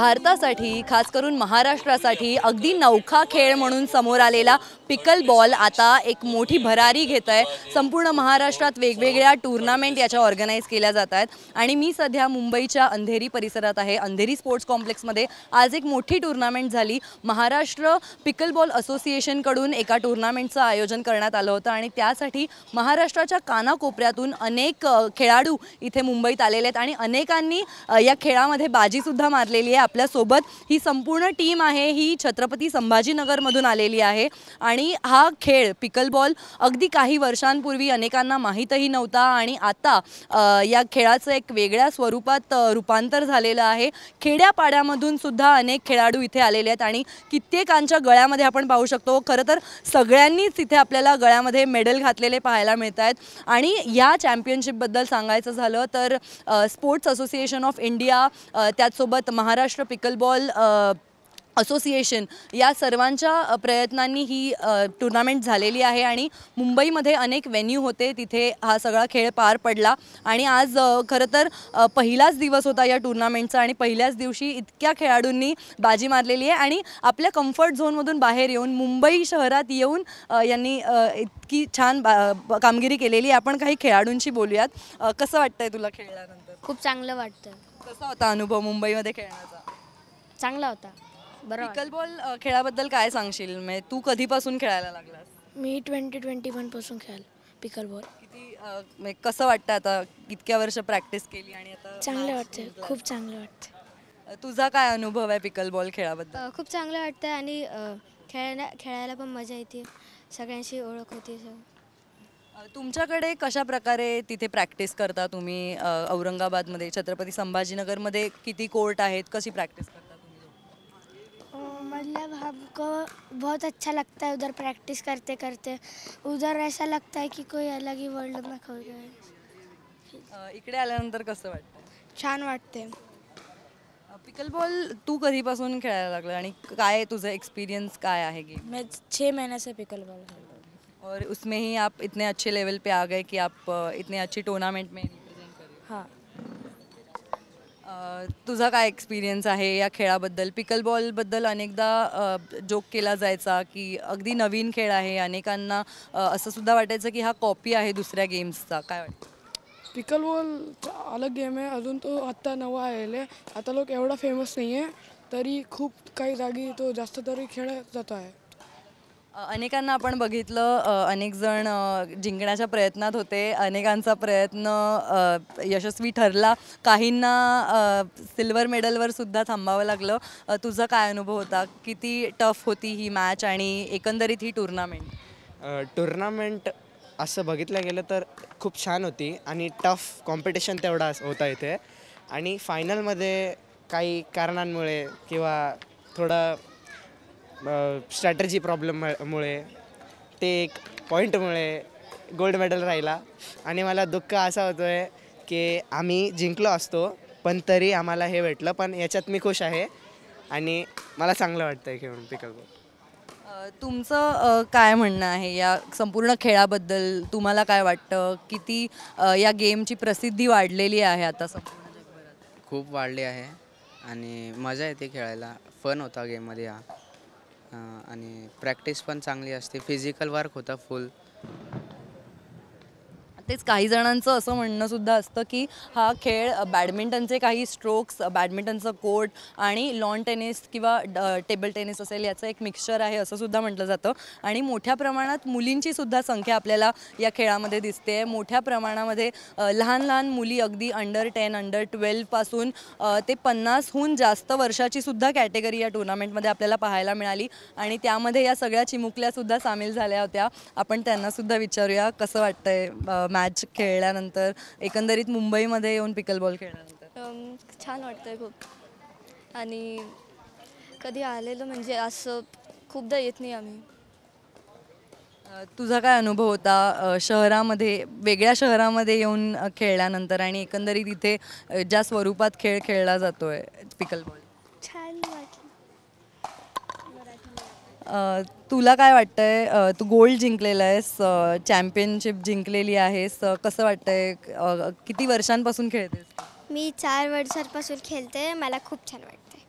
भारतासाठी खास करून महाराष्ट्रासाठी अगदी नवखा खेळ म्हणून समोर आलेला पिकल बॉल आता एक मोठी भरारी घेत आहे। संपूर्ण महाराष्ट्रात वेगवेगळ्या टूर्नामेंट याच्या ऑर्गनाइज केल्या जात आहेत आणि मी सध्या मुंबईच्या अंधेरी परिसरात आहे। अंधेरी स्पोर्ट्स कॉम्प्लेक्समध्ये आज एक मोठी टूर्नामेंट झाली। महाराष्ट्र पिकल बॉल असोसिएशन कडून एका टूर्नामेंटचं आयोजन करण्यात आलं होतं आणि त्यासाठी महाराष्ट्राच्या कानाकोपऱ्यातून अनेक खेळाडू इथे मुंबईत आलेले आहेत आणि अनेकांनी या खेळामध्ये बाजी सुद्धा मारलेली आहे। आपल्या सोबत ही संपूर्ण टीम आहे, ही छत्रपती संभाजीनगरमधून आलेली आहे आणि हा खेळ पिकल बॉल अगदी काही वर्षांपूर्वी अनेकांना माहीतही नव्हता आणि आता या खेळाचं एक वेगळ्या स्वरूपात रूपांतर झालेलं आहे। खेड्यापाड्यामधून सुद्धा अनेक खेळाडू इथे आलेले आहेत आणि कित्येकांच्या गळ्यामध्ये आपण पाहू शकतो खरं तर सगळ्यांनीच इथे आपल्याला गळ्यामध्ये मेडल घातलेले पाहायला मिळत आहेत। आणि या चॅम्पियनशिपबद्दल सांगायचं झालं तर स्पोर्ट्स असोसिएशन ऑफ इंडिया त्याचसोबत महाराष्ट्र पिकल बॉल असोसिएशन या सर्वांच्या प्रयत्नांनी ही टूर्नामेंट झालेली आहे आणि मुंबईमध्ये अनेक वेन्यू होते, तिथे हा सगळा खेळ पार पडला आणि आज खरं तर पहिलाच दिवस होता या टूर्नामेंटचा आणि पहिल्याच दिवशी इतक्या खेळाडूंनी बाजी मारलेली आहे आणि आपल्या कम्फर्ट झोनमधून बाहेर येऊन मुंबई शहरात येऊन यांनी इतकी छान कामगिरी केलेली आहे। आपण काही खेळाडूंशी बोलूयात। कसं वाटतंय तुला खेळल्यानंतर? खूप चांगलं वाटतं। कसा होता अनुभव मुंबईमध्ये खेळण्याचा? चांगला होता। पिकल बॉल खेळाबद्दल काय सांगशील? म्हणजे तू कधीपासून खेळायला लागलास? मी 2021 पासून खेळाल पिकल बॉल। किती कसं वाटतं आता इतक्या वर्ष प्रॅक्टिस केली आणि आता? चांगलं वाटतं, खूप चांगलं वाटतं। तुझा काय अनुभव आहे पिकल बॉल खेळाबद्दल? खूप चांगलं वाटतं आणि खेळायला पण मजा येते, सगळ्यांशी ओळख होते। तुमच्याकडे कशा प्रकारे तिथे प्रॅक्टिस करता तुम्ही? औरंगाबादमध्ये छत्रपती संभाजीनगरमध्ये किती कोर्ट आहेत, कशी प्रॅक्टिस करता? मतलब हमको बहुत अच्छा लगता है उधर प्रैक्टिस करते करते। उधर ऐसा लगता है कि कोई अलग ही वर्ल्ड में खो गए। इकडे आल्यानंतर कसं वाटतं? छान वाटते। पिकल बॉल तू कधीपासून खेळायला लागला आणि काय तुझा एक्सपीरियंस काय आहे गेम? मैं 6 महीने से पिकल बॉल खेल रहा हूँ और उसमें ही आप इतने अच्छे लेवल पे आ गए कि आप इतने अच्छी टूर्नामेंट में रिप्रेजेंट कर रहे हो। हाँ। तुझा काय एक्सपिरियन्स आहे या खेळाबद्दल? पिकल बॉलबद्दल अनेकदा जोक केला जायचा की अगदी नवीन खेळ आहे, अनेकांना असं सुद्धा वाटायचं की हा कॉपी आहे दुसऱ्या गेम्सचा। काय वाटतं? पिकल बॉल अलग गेम आहे, अजून तो आत्ता नवा आहे। आता लोक एवढा फेमस नाही आहे, तरी खूप काही जागी तो जास्त तरी खेळला जात आहे। अनेकांना आपण बघितलं, अनेक जण जिंकण्याच्या प्रयत्नात होते, अनेकांचा प्रयत्न यशस्वी ठरला, काहींना सिल्वर मेडलवर सुद्धा थांबावं लागलं। तुझा काय अनुभव होता? किती टफ होती ही मॅच आणि एकंदरीत ही टूर्नामेंट? टूर्नामेंट असं बघितलं गेलं तर खूप छान होती आणि टफ कॉम्पिटिशन तेवढा होता इथे आणि फायनलमध्ये काही कारणांमुळे किंवा थोडं स्ट्रॅटजी प्रॉब्लेममुळे ते एक पॉईंटमुळे गोल्ड मेडल राहिला आणि मला दुःख असा होतो आहे की आम्ही जिंकलो असतो पण तरी आम्हाला हे भेटलं, पण याच्यात मी खुश आहे आणि मला चांगलं वाटतं आहे खेळून पिकल बॉल। तुमचं काय म्हणणं आहे या संपूर्ण खेळाबद्दल? तुम्हाला काय वाटतं? किती या गेमची प्रसिद्धी वाढलेली आहे आता संपूर्ण जगभरात? खूप वाढली आहे आणि मजा येते खेळायला, फन होता गेममध्ये हा आणि प्रॅक्टिस पण चांगली असते, फिजिकल वर्क होता फुल। तेच काही जणांचं असं म्हणणं सुद्धा असतं की हा खेळ बॅडमिंटनचे काही स्ट्रोक्स, बॅडमिंटनचं कोर्ट आणि लॉन टेनिस किंवा टेबल टेनिस असेल याचं एक मिक्सचर आहे असं सुद्धा म्हटलं जातं आणि मोठ्या प्रमाणात मुलींची सुद्धा संख्या आपल्याला या खेळामध्ये दिसते। मोठ्या प्रमाणामध्ये लहान लहान मुली अगदी अंडर 10, अंडर 12 पासून ते 50हून जास्त वर्षाची सुद्धा कॅटेगरी या टूर्नामेंटमध्ये आपल्याला पाहायला मिळाली आणि त्यामध्ये या सगळ्या चिमुकल्यासुद्धा सामील झाल्या होत्या। आपण त्यांनासुद्धा विचारूया कसं वाटतंय मॅच खेळल्यानंतर, एकंदरीत मुंबईमध्ये येऊन पिकल बॉल खेळल्यानंतर? छान वाटतंय खूप आणि कधी आलेलं म्हणजे असं खूपदा येत नाही आम्ही। तुझा काय अनुभव होता शहरामध्ये, वेगळ्या शहरामध्ये येऊन खेळल्यानंतर आणि एकंदरीत इथे ज्या स्वरूपात खेळ खेळला जातोय पिकल बॉल? छान वाटलं। तुला काय वाटतंय? तू गोल्ड जिंकलेला आहेस, चॅम्पियनशिप जिंकलेली आहेस, कसं वाटतंय? किती वर्षांपासून खेळतेस? मी 4 वर्षांपासून खेळते, मला खूप छान वाटते।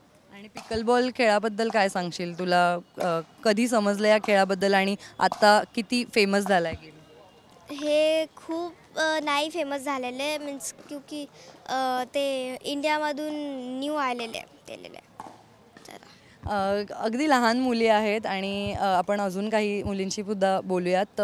आणि पिकलबॉल खेळाबद्दल काय सांगशील? तुला कधी समजलं या खेळाबद्दल आणि आता किती फेमस झाला आहे गेम? हे खूप नाही फेमस झालेले मीन्स क्योंकि ते इंडियामधून न्यू आलेले केलेले. अगदी लहान मुली आहेत आणि आपण अजून काही मुलींशी सुद्धा बोलूयात.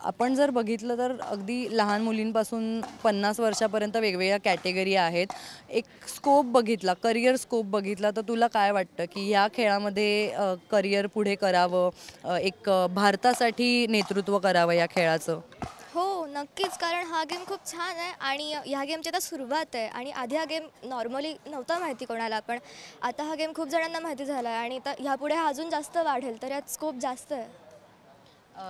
आपण जर बघितलं तर अगदी लहान मुलींपासून 50 वर्षापर्यंत वेगवेगळ्या कॅटेगरी आहेत. एक स्कोप बघितला, करिअर स्कोप बघितला, तर तुला काय वाटतं की ह्या खेळामध्ये करिअर पुढे करावं, एक भारतासाठी नेतृत्व करावं या खेळाचं? हो नक्कीच, कारण हा गेम खूप छान आहे आणि ह्या गेमची आता सुरुवात आहे. आणि आधी हा गेम नॉर्मली नव्हता माहिती कोणाला, पण आता हा गेम खूप जणांना माहिती झाला आहे आणि आता ह्यापुढे हा अजून जास्त वाढेल, तर यात स्कोप जास्त आहे.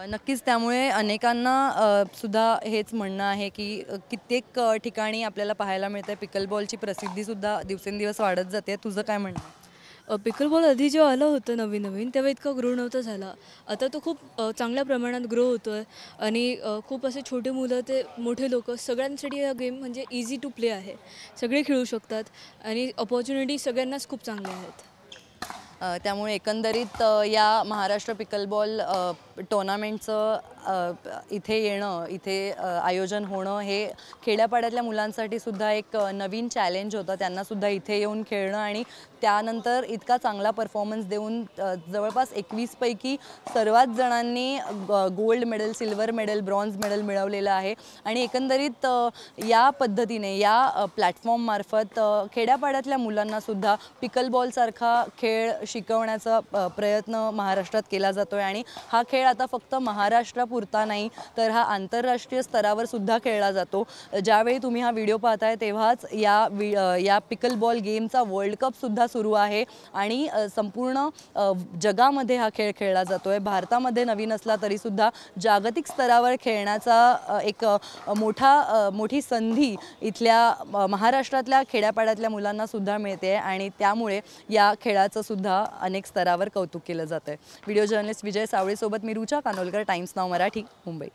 नक्कीच, त्यामुळे अनेकांना सुद्धा हेच म्हणणं आहे की कित्येक ठिकाणी आपल्याला पाहायला मिळतं पिकलबॉलची प्रसिद्धीसुद्धा दिवसेंदिवस वाढत जाते. तुझं काय म्हणणं आहे? पिकलबॉल आधी जेव्हा आलं होतं नवीन नवीन तेव्हा इतका ग्रो नव्हता झाला. आता तो खूप चांगल्या प्रमाणात ग्रो होतो आहे आणि खूप असे छोटे मुलं ते मोठे लोक सगळ्यांसाठी हा गेम म्हणजे इझी टू प्ले आहे. सगळे खेळू शकतात आणि अपॉर्च्युनिटी सगळ्यांनाच खूप चांगल्या आहेत. त्यामुळे एकंदरीत या महाराष्ट्र पिकलबॉल टुर्नामेंटचं इथे येणं, इथे आयोजन होणं हे खेड्यापाड्यातल्या मुलांसाठी सुद्धा एक नवीन चॅलेंज होतं. त्यांनासुद्धा इथे येऊन खेळणं आणि त्यानंतर इतका चांगला परफॉर्मन्स देऊन जवळपास 21 पैकी सर्वात जणांनी gold medal, silver medal, bronze medal मिळवलेलं आहे. आणि एकंदरीत या पद्धतीने या प्लॅटफॉर्ममार्फत खेड्यापाड्यातल्या मुलांनासुद्धा पिकलबॉलसारखा खेळ शिकवण्याचा प्रयत्न महाराष्ट्रात केला जातो आहे. आणि हा खेळ आता फक्त महाराष्ट्रापुरता नाही तर हा आंतरराष्ट्रीय स्तरावर सुद्धा खेळला जातो. ज्यावेळी तुम्ही हा व्हिडिओ पाहताय तेव्हाच या पिकलबॉल गेमचा वर्ल्ड कपसुद्धा सुरू आहे आणि संपूर्ण जगामध्ये हा खेळ खेळला जातो आहे. भारतामध्ये नवीन असला तरीसुद्धा जागतिक स्तरावर खेळण्याचा एक मोठी संधी इथल्या महाराष्ट्रातल्या खेड्यापाड्यातल्या मुलांनासुद्धा मिळते आणि त्यामुळे या खेळाचं सुद्धा अनेक स्तरावर कौतुक केलं जातं आहे. व्हिडिओ जर्नलिस्ट विजय सावळेसोबत मी रुचा कानोलकर, टाइम्स नाव मराठी, मुंबई.